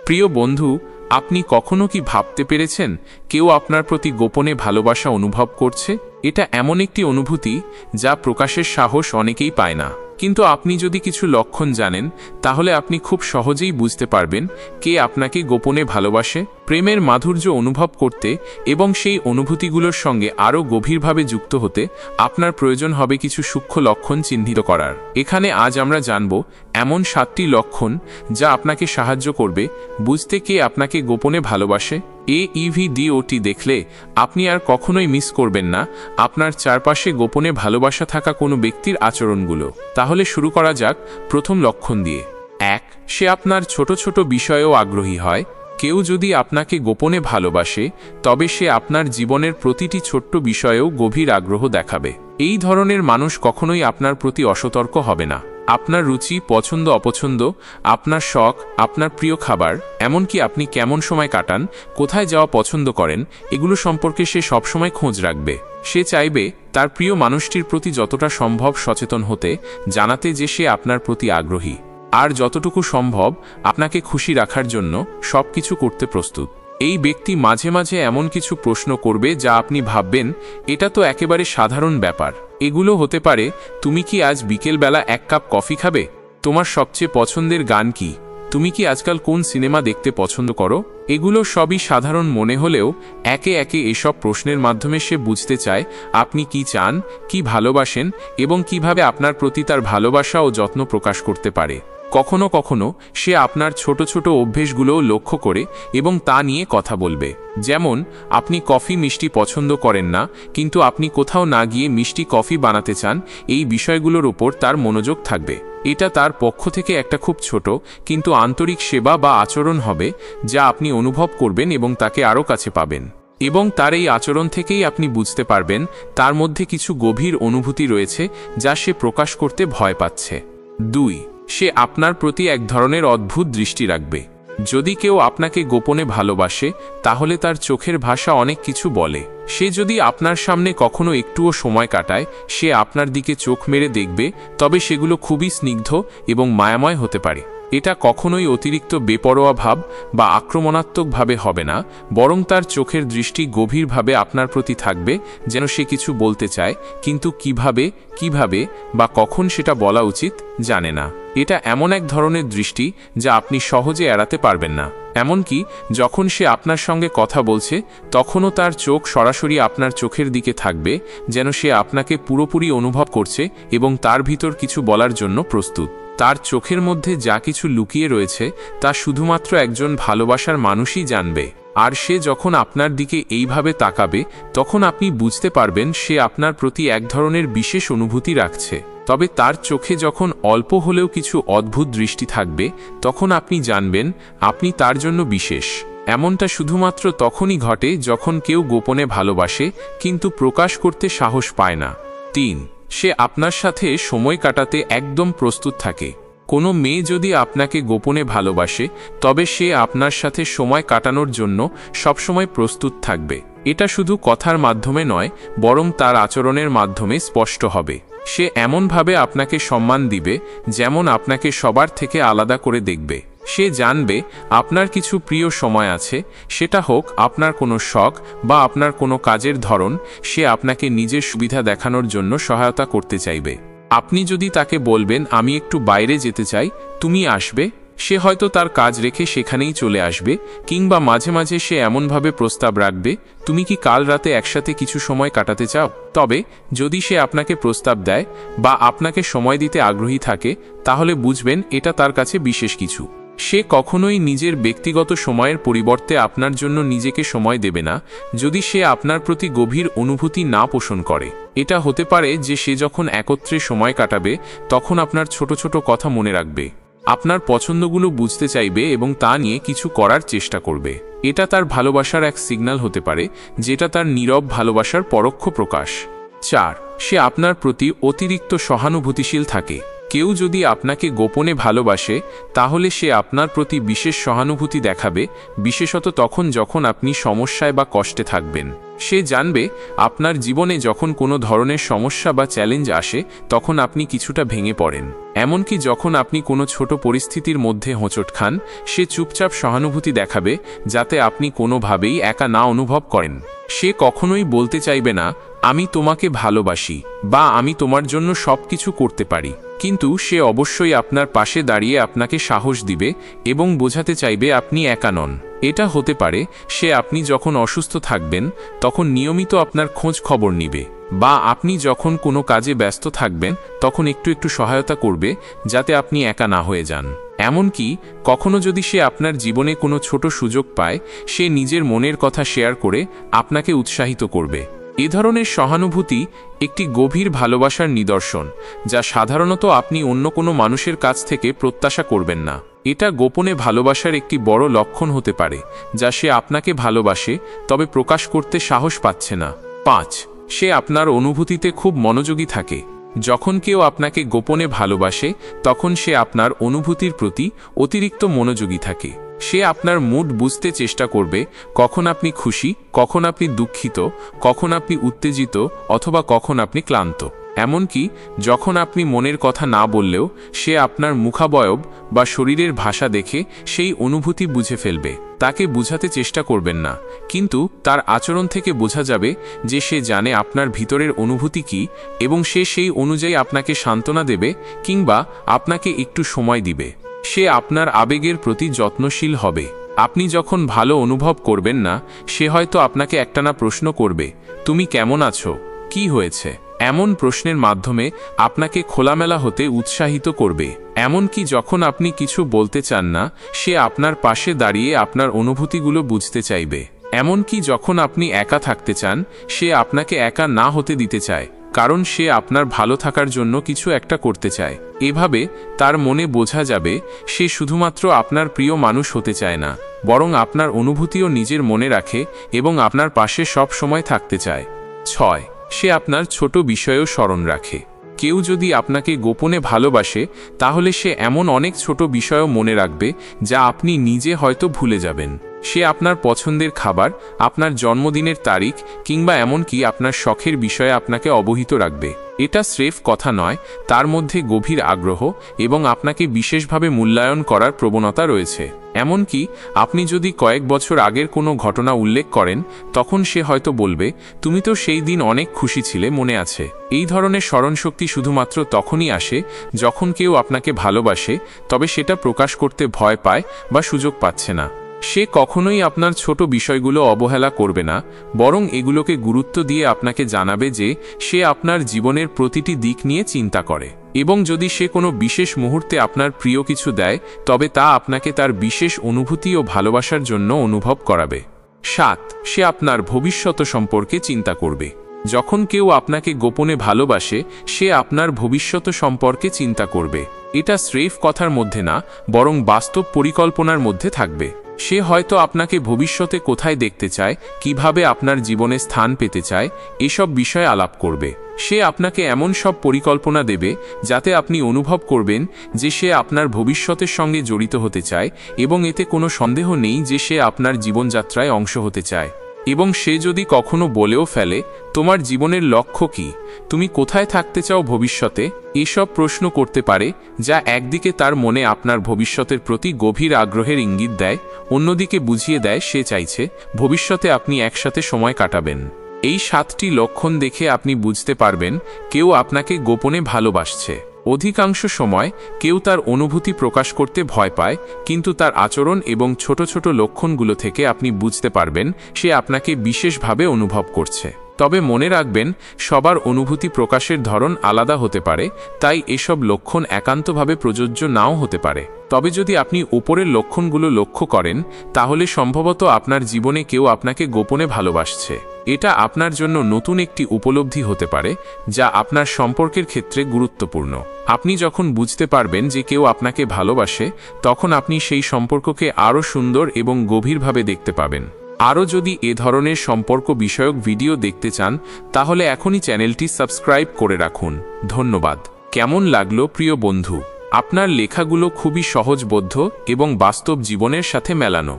প্রিয় বন্ধু, আপনি কখনো কি ভাবতে পেরেছেন কেউ আপনার প্রতি গোপনে ভালোবাসা অনুভব করছে? এটা এমন একটি অনুভূতি যা প্রকাশের সাহস অনেকেই পায় না। কিন্তু আপনি যদি কিছু লক্ষণ জানেন, তাহলে আপনি খুব সহজেই বুঝতে পারবেন কে আপনাকে গোপনে ভালোবাসে। প্রেমের মাধুর্য অনুভব করতে এবং সেই অনুভূতিগুলোর সঙ্গে আরও গভীরভাবে যুক্ত হতে আপনার প্রয়োজন হবে কিছু সূক্ষ্ম লক্ষণ চিহ্নিত করার। এখানে আজ আমরা জানব এমন 7টি লক্ষণ যা আপনাকে সাহায্য করবে বুঝতে কে আপনাকে গোপনে ভালোবাসে। EVDOT দেখলে আপনি আর কখনোই মিস করবেন না আপনার চারপাশে গোপনে ভালোবাসা থাকা কোনো ব্যক্তির আচরণগুলো। তাহলে শুরু করা যাক প্রথম লক্ষণ দিয়ে। 1. সে আপনার ছোট ছোট বিষয়েও আগ্রহী হয়। কেউ যদি আপনাকে গোপনে ভালোবাসে, তবে সে আপনার জীবনের প্রতিটি ছোট্ট বিষয়েও গভীর আগ্রহ দেখাবে। এই ধরনের মানুষ কখনোই আপনার প্রতি অসতর্ক হবে না। আপনার রুচি, পছন্দ অপছন্দ, আপনার শখ, আপনার প্রিয় খাবার, এমনকি আপনি কেমন সময় কাটান, কোথায় যাওয়া পছন্দ করেন, এগুলো সম্পর্কে সে সবসময় খোঁজ রাখবে। সে চাইবে তার প্রিয় মানুষটির প্রতি যতটা সম্ভব সচেতন হতে, জানাতে যে সে আপনার প্রতি আগ্রহী, আর যতটুকু সম্ভব আপনাকে খুশি রাখার জন্য সবকিছু করতে প্রস্তুত। এই ব্যক্তি মাঝে মাঝে এমন কিছু প্রশ্ন করবে যা আপনি ভাববেন এটা তো একেবারে সাধারণ ব্যাপার। এগুলো হতে পারে, তুমি কি আজ বিকেলবেলা 1 কাপ কফি খাবে? তোমার সবচেয়ে পছন্দের গান কি? তুমি কি আজকাল কোন সিনেমা দেখতে পছন্দ করো? এগুলো সবই সাধারণ মনে হলেও একে একে এসব প্রশ্নের মাধ্যমে সে বুঝতে চায় আপনি কি চান, কি ভালোবাসেন এবং কিভাবে আপনার প্রতি তার ভালোবাসা ও যত্ন প্রকাশ করতে পারে। কখনো কখনো সে আপনার ছোট ছোট অভ্যেসগুলোও লক্ষ্য করে এবং তা নিয়ে কথা বলবে। যেমন, আপনি কফি মিষ্টি পছন্দ করেন না, কিন্তু আপনি কোথাও না গিয়ে মিষ্টি কফি বানাতে চান। এই বিষয়গুলোর ওপর তার মনোযোগ থাকবে। এটা তার পক্ষ থেকে একটা খুব ছোট কিন্তু আন্তরিক সেবা বা আচরণ হবে, যা আপনি অনুভব করবেন এবং তাকে আরও কাছে পাবেন। এবং তার এই আচরণ থেকেই আপনি বুঝতে পারবেন তার মধ্যে কিছু গভীর অনুভূতি রয়েছে যা সে প্রকাশ করতে ভয় পাচ্ছে। 2. সে আপনার প্রতি এক ধরনের অদ্ভুত দৃষ্টি রাখবে। যদি কেউ আপনাকে গোপনে ভালোবাসে, তাহলে তার চোখের ভাষা অনেক কিছু বলে। সে যদি আপনার সামনে কখনো একটুও সময় কাটায়, সে আপনার দিকে চোখ মেরে দেখবে, তবে সেগুলো খুবই স্নিগ্ধ এবং মায়াময় হতে পারে। এটা কখনোই অতিরিক্ত বেপরোয়া ভাব বা আক্রমণাত্মকভাবে হবে না, বরং তার চোখের দৃষ্টি গভীরভাবে আপনার প্রতি থাকবে, যেন সে কিছু বলতে চায়, কিন্তু কিভাবে বা কখন সেটা বলা উচিত জানে না। এটা এমন এক ধরনের দৃষ্টি যা আপনি সহজে এড়াতে পারবেন না। এমনকি যখন সে আপনার সঙ্গে কথা বলছে, তখনও তার চোখ সরাসরি আপনার চোখের দিকে থাকবে, যেন সে আপনাকে পুরোপুরি অনুভব করছে এবং তার ভিতর কিছু বলার জন্য প্রস্তুত। তার চোখের মধ্যে যা কিছু লুকিয়ে রয়েছে তা শুধুমাত্র একজন ভালোবাসার মানুষই জানবে। আর সে যখন আপনার দিকে এইভাবে তাকাবে, তখন আপনি বুঝতে পারবেন সে আপনার প্রতি এক ধরনের বিশেষ অনুভূতি রাখছে। তবে তার চোখে যখন অল্প হলেও কিছু অদ্ভুত দৃষ্টি থাকবে, তখন আপনি জানবেন আপনি তার জন্য বিশেষ। এমনটা শুধুমাত্র তখনই ঘটে যখন কেউ গোপনে ভালোবাসে কিন্তু প্রকাশ করতে সাহস পায় না। 3. সে আপনার সাথে সময় কাটাতে একদম প্রস্তুত থাকে। কোনো মেয়ে যদি আপনাকে গোপনে ভালোবাসে, তবে সে আপনার সাথে সময় কাটানোর জন্য সবসময় প্রস্তুত থাকবে। এটা শুধু কথার মাধ্যমে নয়, বরং তার আচরণের মাধ্যমে স্পষ্ট হবে। সে এমনভাবে আপনাকে সম্মান দিবে যেমন আপনাকে সবার থেকে আলাদা করে দেখবে। সে জানবে আপনার কিছু প্রিয় সময় আছে, সেটা হোক আপনার কোনো শখ বা আপনার কোনো কাজের ধরন। সে আপনাকে নিজের সুবিধা দেখানোর জন্য সহায়তা করতে চাইবে। আপনি যদি তাকে বলবেন আমি একটু বাইরে যেতে চাই, তুমি আসবে, সে হয়তো তার কাজ রেখে সেখানেই চলে আসবে। কিংবা মাঝে মাঝে সে এমনভাবে প্রস্তাব রাখবে, তুমি কি কাল রাতে একসাথে কিছু সময় কাটাতে চাও? তবে যদি সে আপনাকে প্রস্তাব দেয় বা আপনাকে সময় দিতে আগ্রহী থাকে, তাহলে বুঝবেন এটা তার কাছে বিশেষ কিছু। সে কখনোই নিজের ব্যক্তিগত সময়ের পরিবর্তে আপনার জন্য নিজেকে সময় দেবে না যদি সে আপনার প্রতি গভীর অনুভূতি না পোষণ করে। এটা হতে পারে যে সে যখন একত্রে সময় কাটাবে, তখন আপনার ছোট ছোট কথা মনে রাখবে, আপনার পছন্দগুলো বুঝতে চাইবে এবং তা নিয়ে কিছু করার চেষ্টা করবে। এটা তার ভালোবাসার এক সিগন্যাল হতে পারে, যেটা তার নীরব ভালোবাসার পরোক্ষ প্রকাশ। 4. সে আপনার প্রতি অতিরিক্ত সহানুভূতিশীল থাকে। কেউ যদি আপনাকে গোপনে ভালোবাসে, তাহলে সে আপনার প্রতি বিশেষ সহানুভূতি দেখাবে, বিশেষত তখন যখন আপনি সমস্যায় বা কষ্টে থাকবেন। সে জানবে আপনার জীবনে যখন কোনো ধরনের সমস্যা বা চ্যালেঞ্জ আসে তখন আপনি কিছুটা ভেঙে পড়েন। এমনকি যখন আপনি কোনো ছোট পরিস্থিতির মধ্যে হোঁচট খান, সে চুপচাপ সহানুভূতি দেখাবে যাতে আপনি কোনোভাবেই একা না অনুভব করেন। সে কখনোই বলতে চাইবে না আমি তোমাকে ভালোবাসি বা আমি তোমার জন্য সব কিছু করতে পারি, কিন্তু সে অবশ্যই আপনার পাশে দাঁড়িয়ে আপনাকে সাহস দিবে এবং বোঝাতে চাইবে আপনি একা নন। এটা হতে পারে সে আপনি যখন অসুস্থ থাকবেন তখন নিয়মিত আপনার খোঁজ খবর নিবে, বা আপনি যখন কোনো কাজে ব্যস্ত থাকবেন তখন একটু একটু সহায়তা করবে যাতে আপনি একা না হয়ে যান। এমনকি কখনো যদি সে আপনার জীবনে কোনো ছোট সুযোগ পায়, সে নিজের মনের কথা শেয়ার করে আপনাকে উৎসাহিত করবে। এ ধরনের সহানুভূতি একটি গভীর ভালোবাসার নিদর্শন, যা সাধারণত আপনি অন্য কোনো মানুষের কাছ থেকে প্রত্যাশা করবেন না। এটা গোপনে ভালোবাসার একটি বড় লক্ষণ হতে পারে, যা সে আপনাকে ভালোবাসে তবে প্রকাশ করতে সাহস পাচ্ছে না। 5. সে আপনার অনুভূতিতে খুব মনোযোগী থাকে। যখন কেউ আপনাকে গোপনে ভালোবাসে তখন সে আপনার অনুভূতির প্রতি অতিরিক্ত মনোযোগী থাকে। সে আপনার মুড বুঝতে চেষ্টা করবে, কখন আপনি খুশি, কখন আপনি দুঃখিত, কখন আপনি উত্তেজিত অথবা কখন আপনি ক্লান্ত। এমনকি যখন আপনি মনের কথা না বললেও সে আপনার মুখাবয়ব বা শরীরের ভাষা দেখে সেই অনুভূতি বুঝে ফেলবে। তাকে বুঝাতে চেষ্টা করবেন না, কিন্তু তার আচরণ থেকে বোঝা যাবে যে সে জানে আপনার ভিতরের অনুভূতি কী এবং সে সেই অনুযায়ী আপনাকে সান্ত্বনা দেবে কিংবা আপনাকে একটু সময় দিবে। সে আপনার আবেগের প্রতি যত্নশীল হবে। আপনি যখন ভালো অনুভব করবেন না, সে হয়তো আপনাকে একটানা প্রশ্ন করবে, তুমি কেমন আছো, কি হয়েছে? এমন প্রশ্নের মাধ্যমে আপনাকে খোলামেলা হতে উৎসাহিত করবে। এমনকি যখন আপনি কিছু বলতে চান না, সে আপনার পাশে দাঁড়িয়ে আপনার অনুভূতিগুলো বুঝতে চাইবে। এমনকি যখন আপনি একা থাকতে চান, সে আপনাকে একা না হতে দিতে চায়, কারণ সে আপনার ভালো থাকার জন্য কিছু একটা করতে চায়। এভাবে তার মনে বোঝা যাবে সে শুধুমাত্র আপনার প্রিয় মানুষ হতে চায় না, বরং আপনার অনুভূতিও নিজের মনে রাখে এবং আপনার পাশে সব সময় থাকতে চায়। 6. সে আপনার ছোট বিষয়েও স্মরণ রাখে। কেউ যদি আপনাকে গোপনে ভালোবাসে তাহলে সে এমন অনেক ছোট বিষয়ও মনে রাখবে যা আপনি নিজে হয়তো ভুলে যাবেন। সে আপনার পছন্দের খাবার, আপনার জন্মদিনের তারিখ কিংবা এমনকি আপনার শখের বিষয়ে আপনাকে অবহিত রাখবে। এটা স্রেফ কথা নয়, তার মধ্যে গভীর আগ্রহ এবং আপনাকে বিশেষভাবে মূল্যায়ন করার প্রবণতা রয়েছে। এমনকি আপনি যদি কয়েক বছর আগের কোনো ঘটনা উল্লেখ করেন, তখন সে হয়তো বলবে, তুমি তো সেই দিন অনেক খুশি ছিলে, মনে আছে। এই ধরনের স্মরণশক্তি শুধুমাত্র তখনই আসে যখন কেউ আপনাকে ভালোবাসে, তবে সেটা প্রকাশ করতে ভয় পায় বা সুযোগ পাচ্ছে না। সে কখনোই আপনার ছোট বিষয়গুলো অবহেলা করবে না, বরং এগুলোকে গুরুত্ব দিয়ে আপনাকে জানাবে যে সে আপনার জীবনের প্রতিটি দিক নিয়ে চিন্তা করে। এবং যদি সে কোনো বিশেষ মুহূর্তে আপনার প্রিয় কিছু দেয়, তবে তা আপনাকে তার বিশেষ অনুভূতি ও ভালোবাসার জন্য অনুভব করাবে। 7. সে আপনার ভবিষ্যৎ সম্পর্কে চিন্তা করবে। যখন কেউ আপনাকে গোপনে ভালোবাসে, সে আপনার ভবিষ্যৎ সম্পর্কে চিন্তা করবে। এটা স্রেফ কথার মধ্যে না, বরং বাস্তব পরিকল্পনার মধ্যে থাকবে। সে হয়তো আপনাকে ভবিষ্যতে কোথায় দেখতে চায়, কিভাবে আপনার জীবনে স্থান পেতে চায়, এসব বিষয়ে আলাপ করবে। সে আপনাকে এমন সব পরিকল্পনা দেবে যাতে আপনি অনুভব করবেন যে সে আপনার ভবিষ্যতের সঙ্গে জড়িত হতে চায় এবং এতে কোনো সন্দেহ নেই যে সে আপনার জীবনযাত্রায় অংশ হতে চায়। এবং সে যদি কখনো বলেও ফেলে, তোমার জীবনের লক্ষ্য কি, তুমি কোথায় থাকতে চাও ভবিষ্যতে, এসব প্রশ্ন করতে পারে, যা একদিকে তার মনে আপনার ভবিষ্যতের প্রতি গভীর আগ্রহের ইঙ্গিত দেয়, অন্যদিকে বুঝিয়ে দেয় সে চাইছে ভবিষ্যতে আপনি একসাথে সময় কাটাবেন। এই 7টি লক্ষণ দেখে আপনি বুঝতে পারবেন কেউ আপনাকে গোপনে ভালোবাসছে। অধিকাংশ সময় কেউ তার অনুভূতি প্রকাশ করতে ভয় পায়, কিন্তু তার আচরণ এবং ছোট ছোট লক্ষণগুলো থেকে আপনি বুঝতে পারবেন সে আপনাকে বিশেষভাবে অনুভব করছে। তবে মনে রাখবেন, সবার অনুভূতি প্রকাশের ধরন আলাদা হতে পারে, তাই এসব লক্ষণ একান্তভাবে প্রযোজ্য নাও হতে পারে। তবে যদি আপনি উপরের লক্ষণগুলো লক্ষ্য করেন, তাহলে সম্ভবত আপনার জীবনে কেউ আপনাকে গোপনে ভালোবাসছে। এটা আপনার জন্য নতুন একটি উপলব্ধি হতে পারে, যা আপনার সম্পর্কের ক্ষেত্রে গুরুত্বপূর্ণ। আপনি যখন বুঝতে পারবেন যে কেউ আপনাকে ভালোবাসে, তখন আপনি সেই সম্পর্ককে আরও সুন্দর এবং গভীরভাবে দেখতে পাবেন। আরও যদি এ ধরনের সম্পর্ক বিষয়ক ভিডিও দেখতে চান, তাহলে এখনই চ্যানেলটি সাবস্ক্রাইব করে রাখুন। ধন্যবাদ। কেমন লাগলো প্রিয় বন্ধু? আপনার লেখাগুলো খুবই সহজবোধ্য এবং বাস্তব জীবনের সাথে মেলানো।